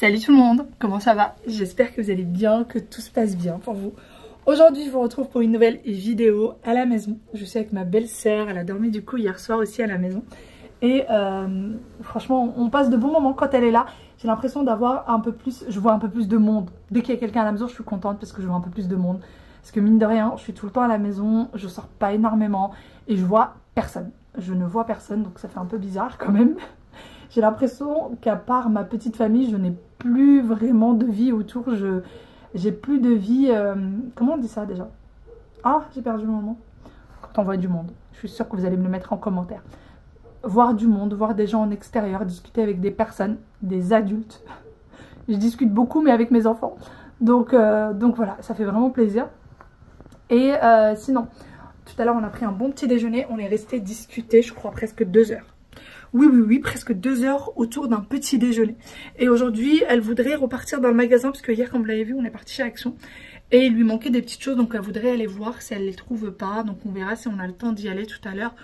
Salut tout le monde, comment ça va? J'espère que vous allez bien, que tout se passe bien pour vous. Aujourd'hui je vous retrouve pour une nouvelle vidéo à la maison. Je suis avec ma belle-sœur, elle a dormi du coup hier soir aussi à la maison. Et franchement on passe de bons moments quand elle est là. J'ai l'impression d'avoir un peu plus, je vois un peu plus de monde. Dès qu'il y a quelqu'un à la maison je suis contente parce que je vois un peu plus de monde. Parce que mine de rien je suis tout le temps à la maison, je sors pas énormément et je vois personne. Je ne vois personne donc ça fait un peu bizarre quand même. J'ai l'impression qu'à part ma petite famille, je n'ai plus vraiment de vie autour. J'ai plus de vie... comment on dit ça déjà? Ah, j'ai perdu mon nom. Quand on voit du monde. Je suis sûre que vous allez me le mettre en commentaire. Voir du monde, voir des gens en extérieur, discuter avec des personnes, des adultes. Je discute beaucoup, mais avec mes enfants. Donc voilà, ça fait vraiment plaisir. Et sinon, tout à l'heure, on a pris un bon petit déjeuner. On est resté discuter, je crois, presque 2 heures. Oui, presque 2 heures autour d'un petit déjeuner. Et aujourd'hui, elle voudrait repartir dans le magasin, parce que hier, comme vous l'avez vu, on est parti chez Action. Et il lui manquait des petites choses, donc elle voudrait aller voir si elle les trouve pas. Donc on verra si on a le temps d'y aller tout à l'heure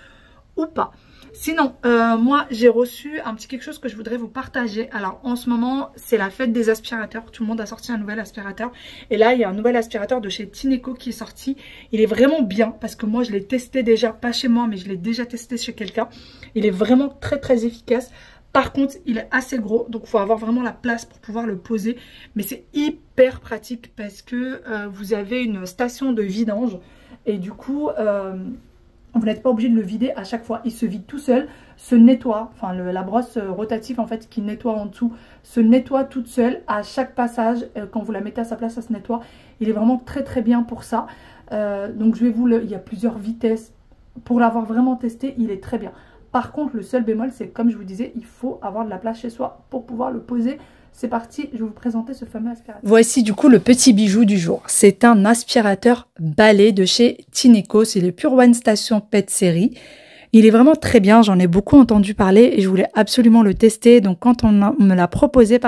ou pas. Sinon, moi, j'ai reçu un petit quelque chose que je voudrais vous partager. Alors, en ce moment, c'est la fête des aspirateurs. Tout le monde a sorti un nouvel aspirateur. Et là, il y a un nouvel aspirateur de chez Tineco qui est sorti. Il est vraiment bien parce que moi, je l'ai testé déjà, pas chez moi, mais je l'ai déjà testé chez quelqu'un. Il est vraiment très efficace. Par contre, il est assez gros, donc il faut avoir vraiment la place pour pouvoir le poser. Mais c'est hyper pratique parce que vous avez une station de vidange. Et du coup... vous n'êtes pas obligé de le vider à chaque fois. Il se vide tout seul, se nettoie. Enfin, la brosse rotative en fait qui nettoie en dessous se nettoie toute seule à chaque passage. Quand vous la mettez à sa place, ça se nettoie. Il est vraiment très bien pour ça. Donc je vais vous le... Il y a plusieurs vitesses. Pour l'avoir vraiment testé, il est très bien. Par contre, le seul bémol, c'est comme je vous disais, il faut avoir de la place chez soi pour pouvoir le poser. C'est parti, je vais vous présenter ce fameux aspirateur. Voici du coup le petit bijou du jour. C'est un aspirateur balai de chez Tineco. C'est le Pure One Station Pet Série. Il est vraiment très bien, j'en ai beaucoup entendu parler et je voulais absolument le tester. Donc quand on me l'a proposé,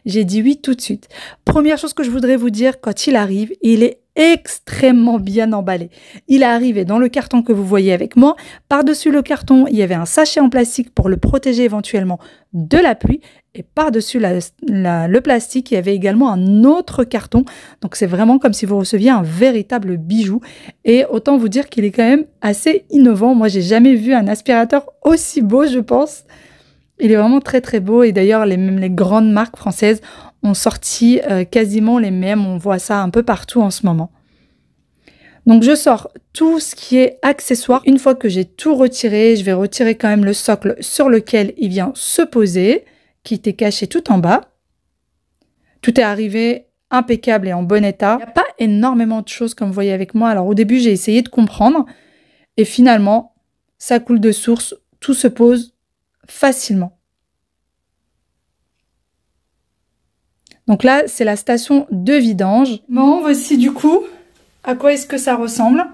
j'ai dit oui tout de suite. Première chose que je voudrais vous dire, quand il arrive, il est extrêmement bien emballé. Il est arrivé dans le carton que vous voyez avec moi. Par-dessus le carton, il y avait un sachet en plastique pour le protéger éventuellement de la pluie. Et par-dessus le plastique, il y avait également un autre carton. Donc c'est vraiment comme si vous receviez un véritable bijou. Et autant vous dire qu'il est quand même assez innovant. Moi, j'ai jamais vu un aspirateur aussi beau, je pense. Il est vraiment très beau. Et d'ailleurs, même les grandes marques françaises ont sorti quasiment les mêmes. On voit ça un peu partout en ce moment. Donc je sors tout ce qui est accessoire. Une fois que j'ai tout retiré, je vais retirer quand même le socle sur lequel il vient se poser, qui était caché tout en bas. Tout est arrivé impeccable et en bon état. Il n'y a pas énormément de choses comme vous voyez avec moi. Alors au début, j'ai essayé de comprendre et finalement, ça coule de source. Tout se pose facilement. Donc là, c'est la station de vidange. Bon, voici du coup à quoi est-ce que ça ressemble.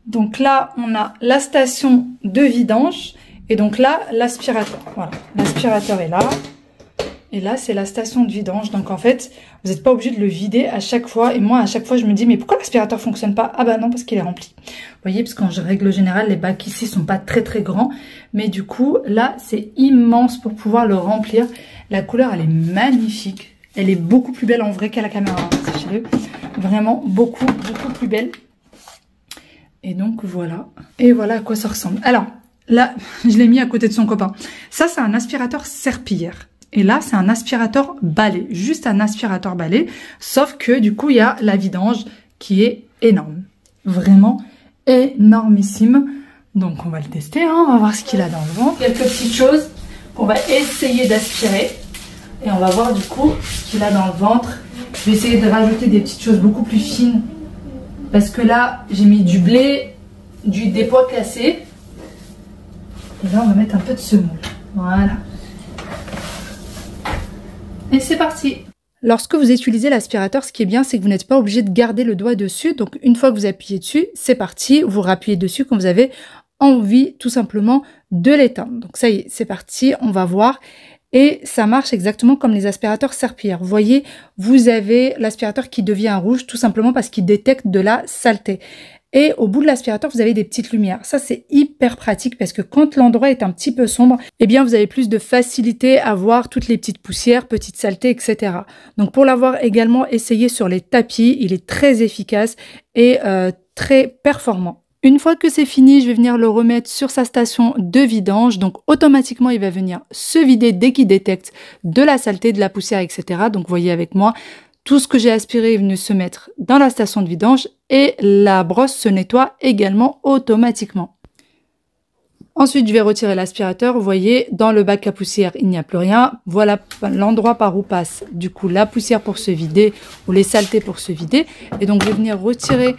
Donc là, on a la station de vidange et donc là, l'aspirateur. Voilà, l'aspirateur est là. Et là, c'est la station de vidange. Donc en fait, vous n'êtes pas obligé de le vider à chaque fois. Et moi, à chaque fois, je me dis, mais pourquoi l'aspirateur ne fonctionne pas? Ah bah non, parce qu'il est rempli. Vous voyez, parce qu'en règle générale, les bacs ici sont pas très grands. Mais du coup, là, c'est immense pour pouvoir le remplir. La couleur, elle est magnifique. Elle est beaucoup plus belle en vrai qu'à la caméra, hein, sachez-le. Vraiment beaucoup plus belle. Et donc voilà. Et voilà à quoi ça ressemble. Alors, là, je l'ai mis à côté de son copain. Ça, c'est un aspirateur serpillière. Et là, c'est un aspirateur balai. Juste un aspirateur balai. Sauf que du coup, il y a la vidange qui est énorme. Vraiment énormissime. Donc, on va le tester. Hein. On va voir ce qu'il a dans le ventre. Quelques petites choses qu'on va essayer d'aspirer. Et on va voir du coup ce qu'il a dans le ventre. Je vais essayer de rajouter des petites choses beaucoup plus fines. Parce que là, j'ai mis du blé, des pois cassés. Et là, on va mettre un peu de semoule. Voilà. Et c'est parti. Lorsque vous utilisez l'aspirateur, ce qui est bien, c'est que vous n'êtes pas obligé de garder le doigt dessus. Donc, une fois que vous appuyez dessus, c'est parti. Vous rappuyez dessus quand vous avez envie, tout simplement, de l'éteindre. Donc, ça y est, c'est parti. On va voir. Et ça marche exactement comme les aspirateurs serpillères. Vous voyez, vous avez l'aspirateur qui devient rouge tout simplement parce qu'il détecte de la saleté. Et au bout de l'aspirateur, vous avez des petites lumières. Ça, c'est hyper pratique parce que quand l'endroit est un petit peu sombre, eh bien, vous avez plus de facilité à voir toutes les petites poussières, petites saletés, etc. Donc, pour l'avoir également essayé sur les tapis, il est très efficace et très performant. Une fois que c'est fini, je vais venir le remettre sur sa station de vidange. Donc, automatiquement, il va venir se vider dès qu'il détecte de la saleté, de la poussière, etc. Donc, vous voyez avec moi, tout ce que j'ai aspiré est venu se mettre dans la station de vidange et la brosse se nettoie également automatiquement. Ensuite, je vais retirer l'aspirateur. Vous voyez, dans le bac à poussière, il n'y a plus rien. Voilà l'endroit par où passe du coup la poussière pour se vider ou les saletés pour se vider. Et donc, je vais venir retirer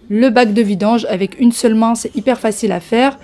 le bac de vidange avec une seule main, c'est hyper facile à faire.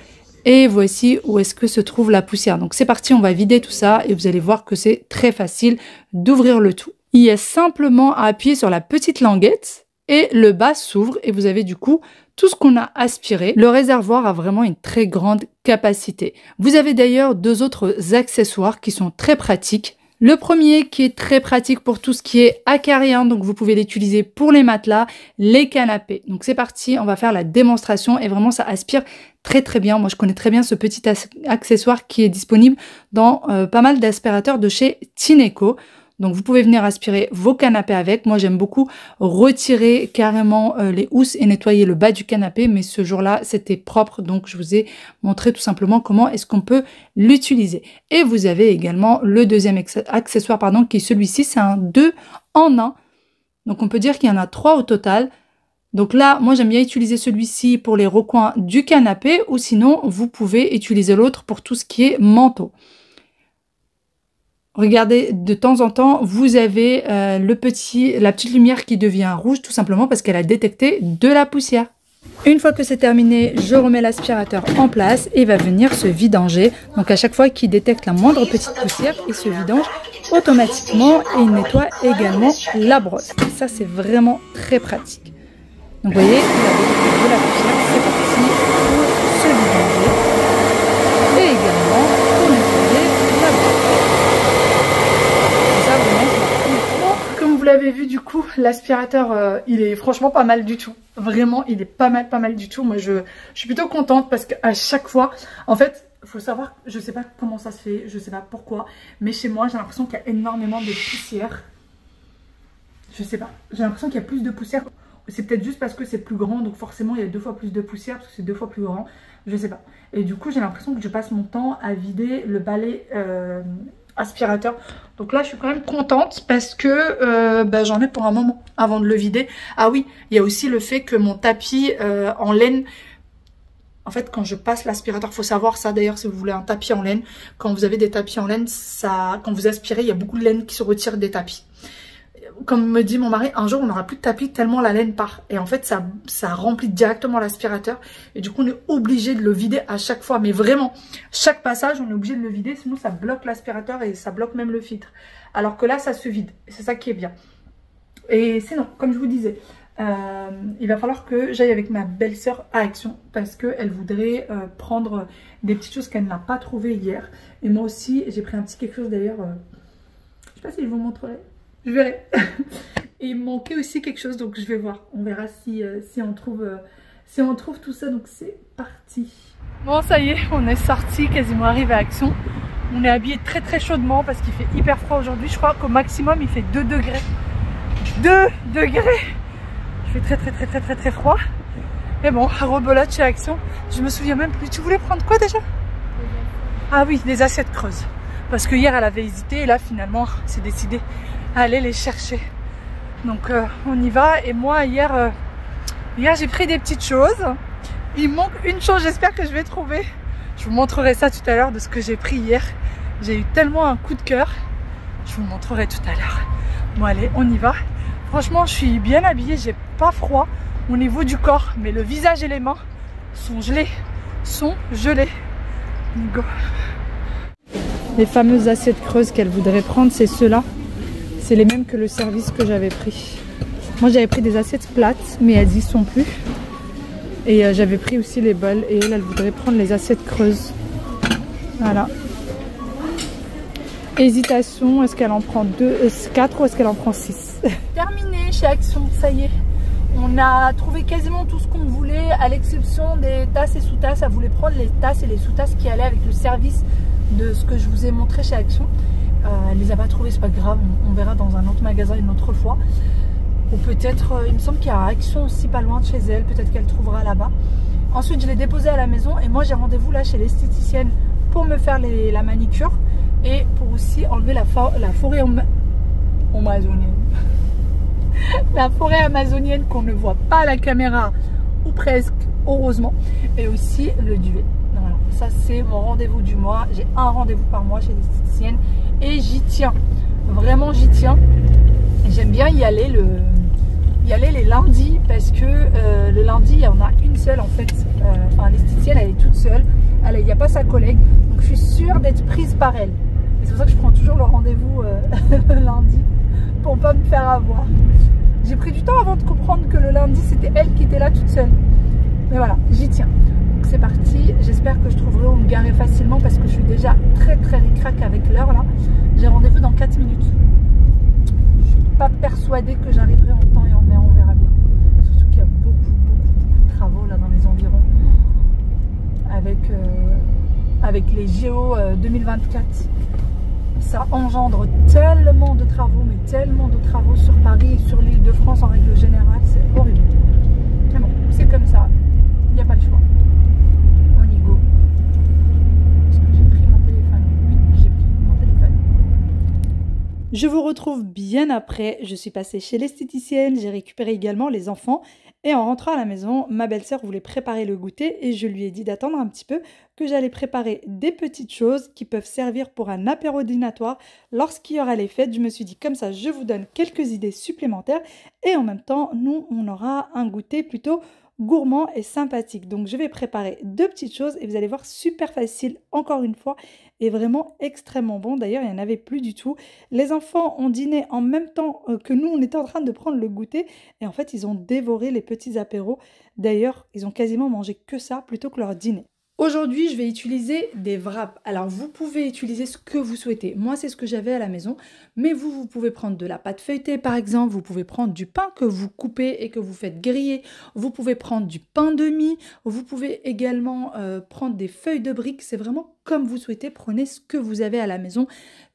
Et voici où est-ce que se trouve la poussière. Donc c'est parti, on va vider tout ça et vous allez voir que c'est très facile d'ouvrir le tout. Il y a simplement à appuyer sur la petite languette et le bas s'ouvre et vous avez du coup tout ce qu'on a aspiré. Le réservoir a vraiment une très grande capacité. Vous avez d'ailleurs deux autres accessoires qui sont très pratiques. Le premier qui est très pratique pour tout ce qui est acarien, donc vous pouvez l'utiliser pour les matelas, les canapés. Donc c'est parti, on va faire la démonstration et vraiment ça aspire très très bien. Moi je connais très bien ce petit accessoire qui est disponible dans pas mal d'aspirateurs de chez Tineco. Donc vous pouvez venir aspirer vos canapés avec. Moi j'aime beaucoup retirer carrément les housses et nettoyer le bas du canapé. Mais ce jour-là c'était propre. Donc je vous ai montré tout simplement comment est-ce qu'on peut l'utiliser. Et vous avez également le deuxième accessoire qui est celui-ci. C'est un 2 en 1. Donc on peut dire qu'il y en a 3 au total. Donc là, moi j'aime bien utiliser celui-ci pour les recoins du canapé. Ou sinon vous pouvez utiliser l'autre pour tout ce qui est manteau. Regardez, de temps en temps, vous avez la petite lumière qui devient rouge, tout simplement parce qu'elle a détecté de la poussière. Une fois que c'est terminé, je remets l'aspirateur en place et il va venir se vidanger. Donc à chaque fois qu'il détecte la moindre petite poussière, il se vidange automatiquement et il nettoie également la brosse. Et ça, c'est vraiment très pratique. Donc vous voyez, il a détecté de la poussière, c'est parti pour se vidanger. Et également pour nettoyer la brosse. Comme vous l'avez vu du coup, l'aspirateur il est franchement pas mal du tout. Vraiment il est pas mal du tout. Moi je suis plutôt contente parce qu'à chaque fois, en fait, il faut savoir, je sais pas comment ça se fait, je sais pas pourquoi, mais chez moi j'ai l'impression qu'il y a énormément de poussière. Je sais pas, j'ai l'impression qu'il y a plus de poussière. C'est peut-être juste parce que c'est plus grand, donc forcément il y a 2 fois plus de poussière parce que c'est 2 fois plus grand, je sais pas. Et du coup j'ai l'impression que je passe mon temps à vider le balai aspirateur. Donc là je suis quand même contente parce que j'en ai pour un moment avant de le vider. Ah oui, il y a aussi le fait que mon tapis en laine, en fait quand je passe l'aspirateur, faut savoir ça d'ailleurs si vous voulez un tapis en laine, quand vous avez des tapis en laine, ça, quand vous aspirez, il y a beaucoup de laine qui se retire des tapis. Comme me dit mon mari, un jour on n'aura plus de tapis tellement la laine part. Et en fait ça remplit directement l'aspirateur. Et du coup on est obligé de le vider à chaque fois. Mais vraiment, chaque passage on est obligé de le vider. Sinon ça bloque l'aspirateur et ça bloque même le filtre. Alors que là ça se vide. C'est ça qui est bien. Et sinon, comme je vous disais, il va falloir que j'aille avec ma belle-sœur à Action. Parce qu'elle voudrait prendre des petites choses qu'elle n'a pas trouvées hier. Et moi aussi j'ai pris un petit quelque chose d'ailleurs. Je sais pas si je vous montrerai. Je verrai. Et il me manquait aussi quelque chose, donc je vais voir. On verra si on trouve tout ça. Donc c'est parti. Bon, ça y est, on est sorti, quasiment arrivé à Action. On est habillé très très chaudement parce qu'il fait hyper froid aujourd'hui. Je crois qu'au maximum il fait 2 degrés. 2 degrés. Il fait très froid. Mais bon, rebelote chez Action. Je me souviens même plus. Tu voulais prendre quoi déjà? Ah oui, des assiettes creuses. Parce que hier elle avait hésité et là finalement c'est décidé à aller les chercher. Donc on y va. Et moi hier j'ai pris des petites choses. Il manque une chose, j'espère que je vais trouver. Je vous montrerai ça tout à l'heure de ce que j'ai pris hier. J'ai eu tellement un coup de cœur. Je vous montrerai tout à l'heure. Bon allez, on y va. Franchement je suis bien habillée, j'ai pas froid au niveau du corps. Mais le visage et les mains sont gelés. Go. Les fameuses assiettes creuses qu'elle voudrait prendre, c'est ceux-là. C'est les mêmes que le service que j'avais pris. Moi j'avais pris des assiettes plates, mais elles y sont plus. Et j'avais pris aussi les bols. Et elle voudrait prendre les assiettes creuses. Voilà. Hésitation, est-ce qu'elle en prend 4 ou est-ce qu'elle en prend 6? Terminé chez Action, ça y est. On a trouvé quasiment tout ce qu'on voulait, à l'exception des tasses et sous-tasses. Elle voulait prendre les tasses et les sous-tasses qui allaient avec le service de ce que je vous ai montré chez Action. Elle les a pas trouvées, c'est pas grave, on verra dans un autre magasin une autre fois. Ou peut-être, il me semble qu'il y a Action aussi pas loin de chez elle, peut-être qu'elle trouvera là-bas. Ensuite, je l'ai déposée à la maison et moi j'ai rendez-vous là chez l'esthéticienne pour me faire la manicure et pour aussi enlever la forêt amazonienne. La forêt amazonienne qu'on ne voit pas à la caméra, ou presque, heureusement, et aussi le duvet. Voilà, ça c'est mon rendez-vous du mois. J'ai un rendez-vous par mois chez l'esthéticienne et j'y tiens. Vraiment, j'y tiens. J'aime bien y aller les lundis parce que le lundi, il y en a une seule en fait. Enfin, l'esthéticienne, elle est toute seule. Il n'y a pas sa collègue. Donc, je suis sûre d'être prise par elle. Et c'est pour ça que je prends toujours le rendez-vous le lundi pour ne pas me faire avoir. J'ai pris du temps avant de comprendre que le lundi, c'était elle qui était là toute seule. Mais voilà, j'y tiens. Donc, c'est parti. J'espère que je trouverai où me garer facilement parce que je suis déjà très ric-rac avec l'heure là. J'ai rendez-vous dans 4 minutes. Pas persuadée que j'arriverai en temps et en heure, on verra bien. Surtout qu'il y a beaucoup de travaux là dans les environs avec les JO 2024. Ça engendre tellement de travaux, mais tellement de travaux sur Paris et sur l'île de France en règle générale, c'est horrible. Mais bon, c'est comme ça, il n'y a pas le choix. On y go. Est-ce que j'ai pris mon téléphone? Oui, j'ai pris mon téléphone. Je vous retrouve bien après, je suis passée chez l'esthéticienne, j'ai récupéré également les enfants et en rentrant à la maison, ma belle-sœur voulait préparer le goûter et je lui ai dit d'attendre un petit peu que j'allais préparer des petites choses qui peuvent servir pour un apéro dînatoire lorsqu'il y aura les fêtes. Je me suis dit comme ça, je vous donne quelques idées supplémentaires et en même temps, nous, on aura un goûter plutôt gourmand et sympathique. Donc, je vais préparer 2 petites choses et vous allez voir, super facile encore une fois et vraiment extrêmement bon. D'ailleurs, il n'y en avait plus du tout. Les enfants ont dîné en même temps que nous, on était en train de prendre le goûter et en fait, ils ont dévoré les petits apéros. D'ailleurs, ils ont quasiment mangé que ça plutôt que leur dîner. Aujourd'hui, je vais utiliser des wraps. Alors, vous pouvez utiliser ce que vous souhaitez. Moi, c'est ce que j'avais à la maison. Mais vous pouvez prendre de la pâte feuilletée, par exemple. Vous pouvez prendre du pain que vous coupez et que vous faites griller. Vous pouvez prendre du pain de mie. Vous pouvez également prendre des feuilles de briques. C'est vraiment comme vous souhaitez. Prenez ce que vous avez à la maison.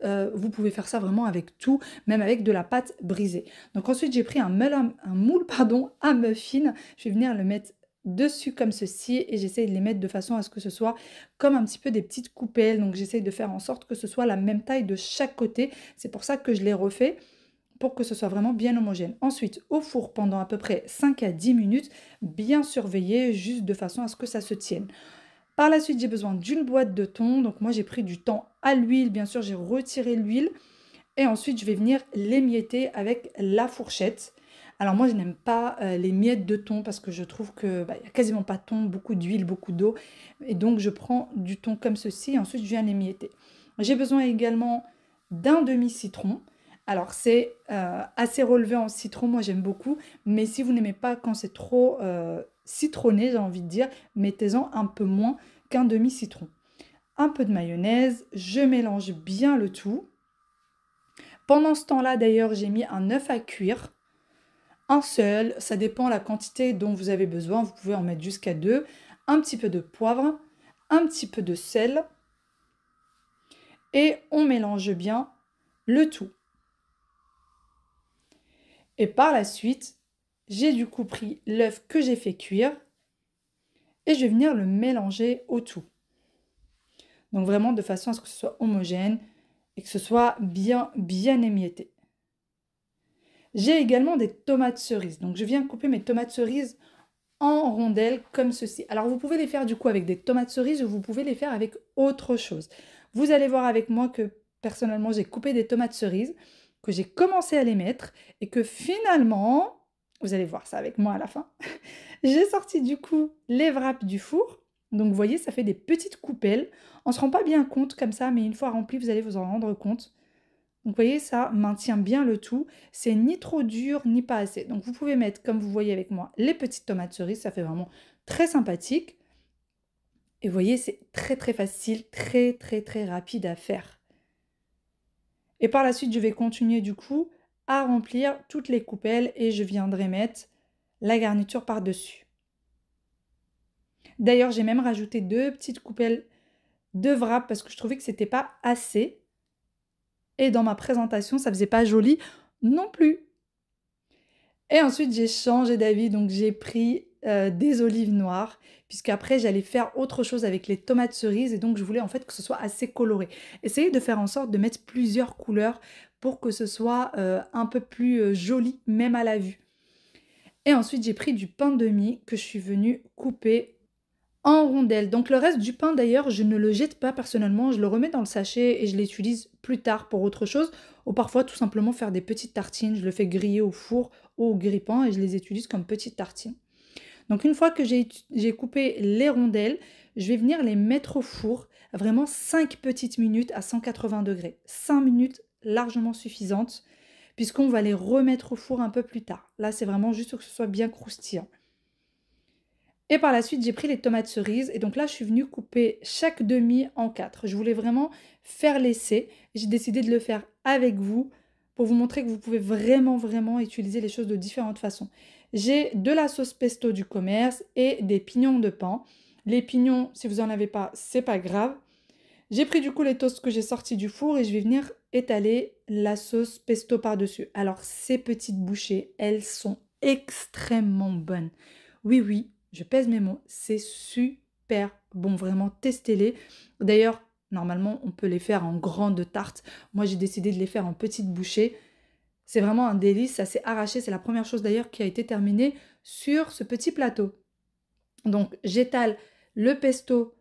Vous pouvez faire ça vraiment avec tout, même avec de la pâte brisée. Donc ensuite, j'ai pris un moule à muffins. Je vais venir le mettre dessus comme ceci et j'essaye de les mettre de façon à ce que ce soit comme un petit peu des petites coupelles. Donc j'essaye de faire en sorte que ce soit la même taille de chaque côté. C'est pour ça que je les refais, pour que ce soit vraiment bien homogène. Ensuite, au four pendant à peu près 5 à 10 minutes, bien surveillé, juste de façon à ce que ça se tienne. Par la suite, j'ai besoin d'une boîte de thon. Donc moi, j'ai pris du thon à l'huile. Bien sûr, j'ai retiré l'huile. Et ensuite, je vais venir l'émietter avec la fourchette. Alors moi, je n'aime pas les miettes de thon parce que je trouve qu'il n'y a quasiment pas de thon, beaucoup d'huile, beaucoup d'eau. Et donc, je prends du thon comme ceci et ensuite, je viens l'émietter. J'ai besoin également d'un demi-citron. Alors, c'est assez relevé en citron, moi j'aime beaucoup. Mais si vous n'aimez pas quand c'est trop citronné, j'ai envie de dire, mettez-en un peu moins qu'un demi-citron. Un peu de mayonnaise, je mélange bien le tout. Pendant ce temps-là, d'ailleurs, j'ai mis un œuf à cuire. Un seul, ça dépend la quantité dont vous avez besoin, vous pouvez en mettre jusqu'à 2, un petit peu de poivre, un petit peu de sel et on mélange bien le tout. Et par la suite, j'ai du coup pris l'œuf que j'ai fait cuire et je vais venir le mélanger au tout. Donc vraiment de façon à ce que ce soit homogène et que ce soit bien émietté. J'ai également des tomates cerises. Donc, je viens couper mes tomates cerises en rondelles comme ceci. Alors, vous pouvez les faire du coup avec des tomates cerises ou vous pouvez les faire avec autre chose. Vous allez voir avec moi que personnellement, j'ai coupé des tomates cerises, que j'ai commencé à les mettre et que finalement, vous allez voir ça avec moi à la fin, j'ai sorti du coup les wraps du four. Donc, vous voyez, ça fait des petites coupelles. On ne se rend pas bien compte comme ça, mais une fois rempli, vous allez vous en rendre compte. Donc, vous voyez, ça maintient bien le tout. C'est ni trop dur, ni pas assez. Donc, vous pouvez mettre, comme vous voyez avec moi, les petites tomates cerises. Ça fait vraiment très sympathique. Et vous voyez, c'est très facile, très rapide à faire. Et par la suite, je vais continuer du coup à remplir toutes les coupelles et je viendrai mettre la garniture par-dessus. D'ailleurs, j'ai même rajouté 2 petites coupelles de wrap parce que je trouvais que c'était pas assez. Et dans ma présentation, ça faisait pas joli non plus. Et ensuite, j'ai changé d'avis, donc j'ai pris des olives noires, puisqu'après, j'allais faire autre chose avec les tomates cerises, et donc je voulais en fait que ce soit assez coloré. Essayez de faire en sorte de mettre plusieurs couleurs pour que ce soit un peu plus joli, même à la vue. Et ensuite, j'ai pris du pain de mie que je suis venue couper en rondelles. Donc le reste du pain, d'ailleurs, je ne le jette pas personnellement, je le remets dans le sachet et je l'utilise plus tard pour autre chose, ou parfois tout simplement faire des petites tartines. Je le fais griller au four ou au grille-pain et je les utilise comme petites tartines. Donc une fois que j'ai coupé les rondelles, je vais venir les mettre au four, vraiment 5 petites minutes à 180 degrés. 5 minutes largement suffisantes, puisqu'on va les remettre au four un peu plus tard. Là, c'est vraiment juste que ce soit bien croustillant. Et par la suite, j'ai pris les tomates cerises. Et donc là, je suis venue couper chaque demi en 4. Je voulais vraiment faire l'essai. J'ai décidé de le faire avec vous pour vous montrer que vous pouvez vraiment utiliser les choses de différentes façons. J'ai de la sauce pesto du commerce et des pignons de pain. Les pignons, si vous n'en avez pas, c'est pas grave. J'ai pris du coup les toasts que j'ai sortis du four et je vais venir étaler la sauce pesto par-dessus. Alors, ces petites bouchées, elles sont extrêmement bonnes. Oui, je pèse mes mots, c'est super bon, vraiment, testez-les. D'ailleurs, normalement, on peut les faire en grandes tartes. Moi, j'ai décidé de les faire en petites bouchées. C'est vraiment un délice, ça s'est arraché. C'est la première chose d'ailleurs qui a été terminée sur ce petit plateau. Donc, j'étale le pesto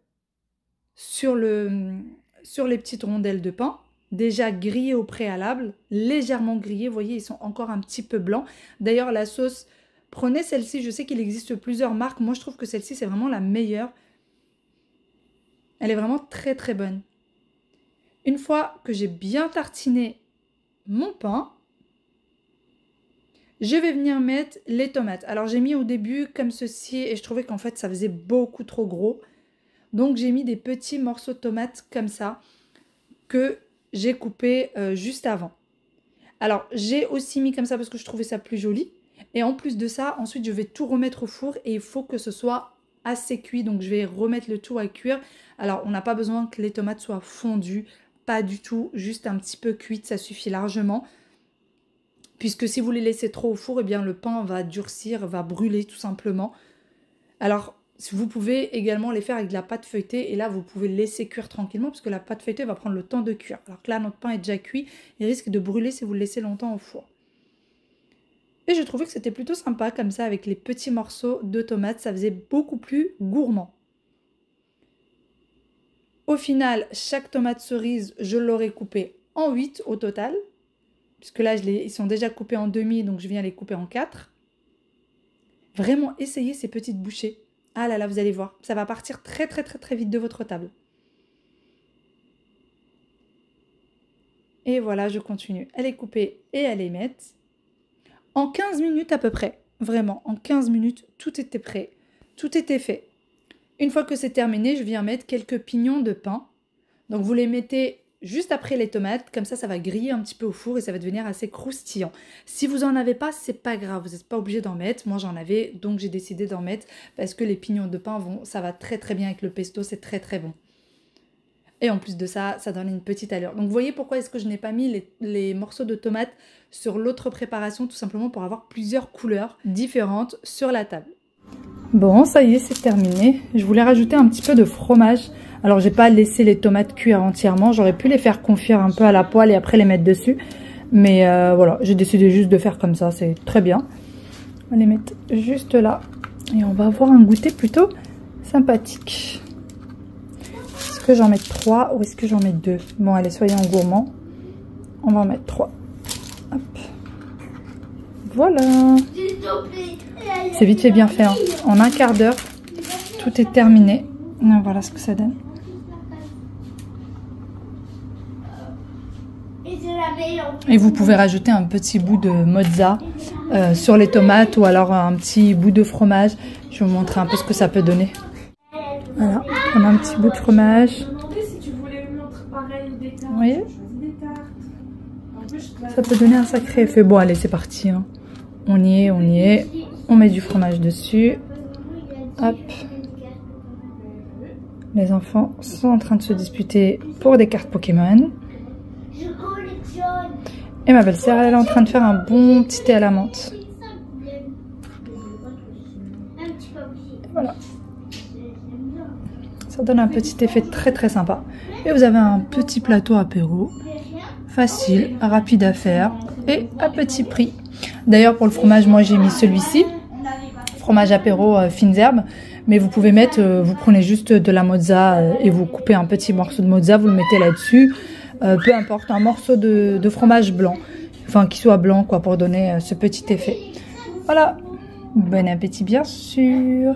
sur les petites rondelles de pain, déjà grillées au préalable, légèrement grillées. Vous voyez, ils sont encore un petit peu blancs. D'ailleurs, la sauce... Prenez celle-ci, je sais qu'il existe plusieurs marques. Moi, je trouve que celle-ci, c'est vraiment la meilleure. Elle est vraiment très bonne. Une fois que j'ai bien tartiné mon pain, je vais venir mettre les tomates. Alors, j'ai mis au début comme ceci et je trouvais qu'en fait, ça faisait beaucoup trop gros. Donc, j'ai mis des petits morceaux de tomates comme ça que j'ai coupés juste avant. Alors, j'ai aussi mis comme ça parce que je trouvais ça plus joli. Et en plus de ça, ensuite, je vais tout remettre au four et il faut que ce soit assez cuit. Donc, je vais remettre le tout à cuire. Alors, on n'a pas besoin que les tomates soient fondues. Pas du tout. Juste un petit peu cuites, ça suffit largement. Puisque si vous les laissez trop au four, eh bien, le pain va durcir, va brûler tout simplement. Alors, vous pouvez également les faire avec de la pâte feuilletée. Et là, vous pouvez laisser cuire tranquillement parce que la pâte feuilletée va prendre le temps de cuire. Alors que là, notre pain est déjà cuit. Il risque de brûler si vous le laissez longtemps au four. Et je trouvais que c'était plutôt sympa comme ça avec les petits morceaux de tomates. Ça faisait beaucoup plus gourmand. Au final, chaque tomate cerise, je l'aurai coupée en 8 au total. Puisque là, ils sont déjà coupés en demi, donc je viens les couper en 4. Vraiment, essayez ces petites bouchées. Ah là là, vous allez voir. Ça va partir très vite de votre table. Et voilà, je continue à les couper et à les mettre. En 15 minutes à peu près, vraiment, en 15 minutes, tout était prêt, tout était fait. Une fois que c'est terminé, je viens mettre quelques pignons de pain. Donc vous les mettez juste après les tomates, comme ça va griller un petit peu au four et ça va devenir assez croustillant. Si vous n'en avez pas, c'est pas grave, vous n'êtes pas obligé d'en mettre. Moi j'en avais, donc j'ai décidé d'en mettre parce que les pignons de pain, ça va très bien avec le pesto, c'est très bon. Et en plus de ça, ça donne une petite allure. Donc vous voyez pourquoi est-ce que je n'ai pas mis les morceaux de tomates sur l'autre préparation, tout simplement pour avoir plusieurs couleurs différentes sur la table. Bon, ça y est, c'est terminé. Je voulais rajouter un petit peu de fromage. Alors j'ai pas laissé les tomates cuire entièrement, j'aurais pu les faire confire un peu à la poêle et après les mettre dessus. Mais voilà, j'ai décidé juste de faire comme ça, c'est très bien. On va les mettre juste là et on va avoir un goûter plutôt sympathique. Est-ce que j'en mets 3 ou est-ce que j'en mets 2? Bon, allez, soyons gourmands. On va en mettre 3. Hop. Voilà. C'est vite fait bien fait. Hein. En un quart d'heure, tout est terminé. Voilà ce que ça donne. Et vous pouvez rajouter un petit bout de mozza sur les tomates ou alors un petit bout de fromage. Je vais vous montrer un peu ce que ça peut donner. Voilà, on a un petit bout de fromage. Vous voyez? Ça peut donner un sacré effet. Bon, allez, c'est parti. Hein. On y est. On met du fromage dessus. Hop. Les enfants sont en train de se disputer pour des cartes Pokémon. Et ma belle-sœur, elle est en train de faire un bon petit thé à la menthe. Voilà. Ça donne un petit effet très très sympa. Et vous avez un petit plateau apéro. Facile, rapide à faire et à petit prix. D'ailleurs pour le fromage, moi j'ai mis celui-ci. Fromage apéro fines herbes. Mais vous pouvez mettre, vous prenez juste de la mozza et vous coupez un petit morceau de mozza, vous le mettez là-dessus. Peu importe, un morceau de fromage blanc. Enfin, qui soit blanc, quoi, pour donner ce petit effet. Voilà. Bon appétit, bien sûr.